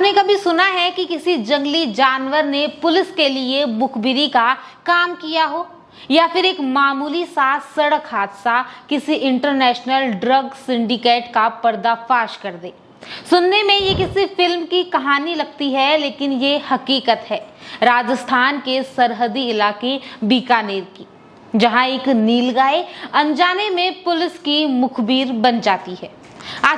आपने कभी सुना है कि किसी जंगली जानवर ने पुलिस के लिए मुखबिरी का काम किया हो, या फिर एक मामूली सा सड़क हादसा किसी इंटरनेशनल ड्रग सिंडिकेट का पर्दाफाश कर दे। सुनने में ये किसी फिल्म की कहानी लगती है, लेकिन ये हकीकत है राजस्थान के सरहदी इलाके बीकानेर की, जहां एक नीलगाय अनजाने में पुलिस की मुखबिर बन जाती है।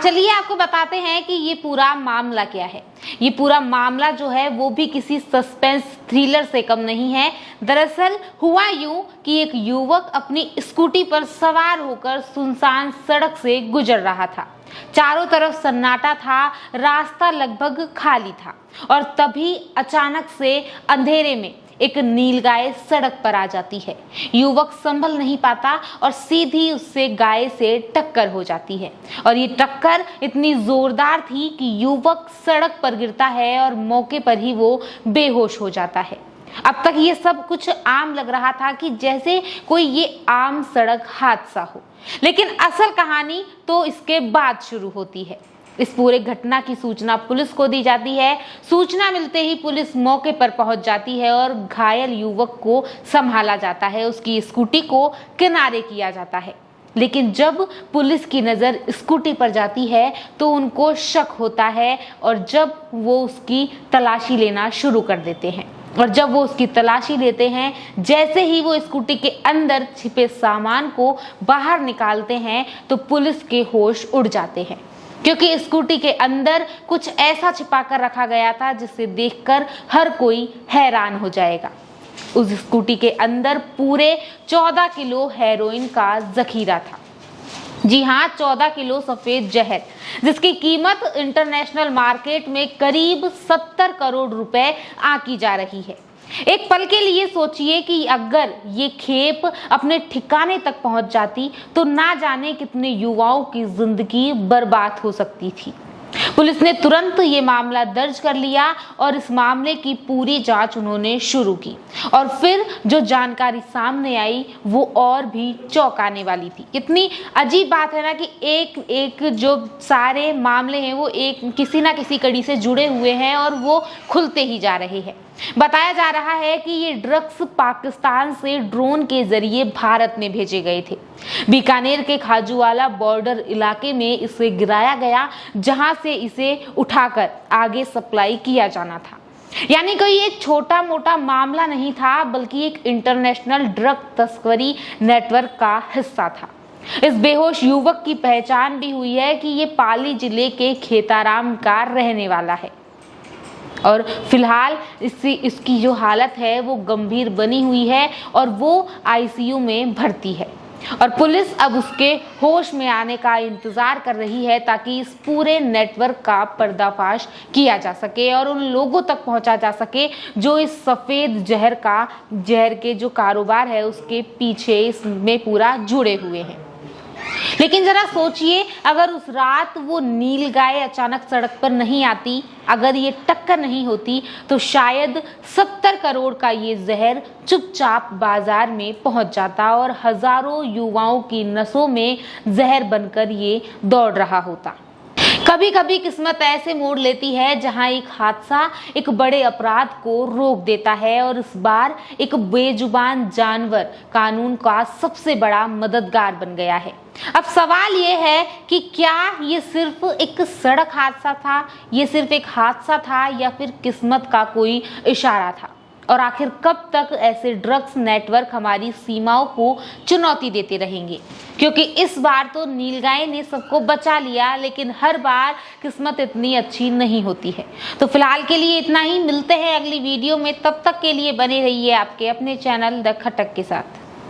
चलिए आपको बताते हैं कि ये पूरा मामला क्या है। ये पूरा मामला जो है वो भी किसी सस्पेंस थ्रिलर से कम नहीं है। दरअसल हुआ यूं कि एक युवक अपनी स्कूटी पर सवार होकर सुनसान सड़क से गुजर रहा था। चारों तरफ सन्नाटा था, रास्ता लगभग खाली था, और तभी अचानक से अंधेरे में एक नीलगाय सड़क पर आ जाती है। युवक संभल नहीं पाता और सीधी उससे गाय से टक्कर हो जाती है, और ये टक्कर इतनी जोरदार थी कि युवक सड़क पर गिरता है और मौके पर ही वो बेहोश हो जाता है। अब तक ये सब कुछ आम लग रहा था कि जैसे कोई ये आम सड़क हादसा हो, लेकिन असल कहानी तो इसके बाद शुरू होती है। इस पूरे घटना की सूचना पुलिस को दी जाती है। सूचना मिलते ही पुलिस मौके पर पहुंच जाती है और घायल युवक को संभाला जाता है, उसकी स्कूटी को किनारे किया जाता है। लेकिन जब पुलिस की नज़र स्कूटी पर जाती है तो उनको शक होता है, और जब वो उसकी तलाशी लेना शुरू कर देते हैं। और जब वो उसकी तलाशी लेते हैं, जैसे ही वो स्कूटी के अंदर छिपे सामान को बाहर निकालते हैं तो पुलिस के होश उड़ जाते हैं, क्योंकि स्कूटी के अंदर कुछ ऐसा छिपा कर रखा गया था जिसे देखकर हर कोई हैरान हो जाएगा। उस स्कूटी के अंदर पूरे 14 किलो हेरोइन का जखीरा था। जी हाँ, 14 किलो सफेद जहर, जिसकी कीमत इंटरनेशनल मार्केट में करीब 70 करोड़ रुपए आंकी जा रही है। एक पल के लिए सोचिए कि अगर ये खेप अपने ठिकाने तक पहुंच जाती तो ना जाने कितने युवाओं की जिंदगी बर्बाद हो सकती थी। पुलिस ने तुरंत ये मामला दर्ज कर लिया और इस मामले की पूरी जांच उन्होंने शुरू की, और फिर जो जानकारी सामने आई वो और भी चौंकाने वाली थी। कितनी अजीब बात है ना कि एक एक जो सारे मामले हैं वो एक किसी ना किसी कड़ी से जुड़े हुए हैं और वो खुलते ही जा रहे हैं। बताया जा रहा है कि ये ड्रग्स पाकिस्तान से ड्रोन के जरिए भारत में भेजे गए थे। बीकानेर के खाजूवाला बॉर्डर इलाके में इसे गिराया गया, जहां से इसे उठाकर आगे सप्लाई किया जाना था। यानी कोई एक छोटा मोटा मामला नहीं था, बल्कि एक इंटरनेशनल ड्रग तस्करी नेटवर्क का हिस्सा था। इस बेहोश युवक की पहचान भी हुई है कि ये पाली जिले के खेताराम का रहने वाला है, और फिलहाल इसकी जो हालत है वो गंभीर बनी हुई है और वो आईसीयू में भर्ती है। और पुलिस अब उसके होश में आने का इंतजार कर रही है ताकि इस पूरे नेटवर्क का पर्दाफाश किया जा सके और उन लोगों तक पहुंचा जा सके जो इस सफेद जहर के जो कारोबार है उसके पीछे इसमें पूरा जुड़े हुए हैं। लेकिन जरा सोचिए, अगर उस रात वो नीलगाय अचानक सड़क पर नहीं आती, अगर ये टक्कर नहीं होती, तो शायद 70 करोड़ का ये जहर चुपचाप बाजार में पहुंच जाता और हजारों युवाओं की नसों में जहर बनकर ये दौड़ रहा होता। कभी कभी किस्मत ऐसे मोड़ लेती है जहां एक हादसा एक बड़े अपराध को रोक देता है, और इस बार एक बेजुबान जानवर कानून का सबसे बड़ा मददगार बन गया है। अब सवाल ये है कि क्या ये सिर्फ एक सड़क हादसा था, ये सिर्फ एक हादसा था, या फिर किस्मत का कोई इशारा था? और आखिर कब तक ऐसे ड्रग्स नेटवर्क हमारी सीमाओं को चुनौती देते रहेंगे? क्योंकि इस बार तो नीलगाय ने सबको बचा लिया, लेकिन हर बार किस्मत इतनी अच्छी नहीं होती है। तो फिलहाल के लिए इतना ही, मिलते हैं अगली वीडियो में। तब तक के लिए बने रहिए आपके अपने चैनल द खटक के साथ।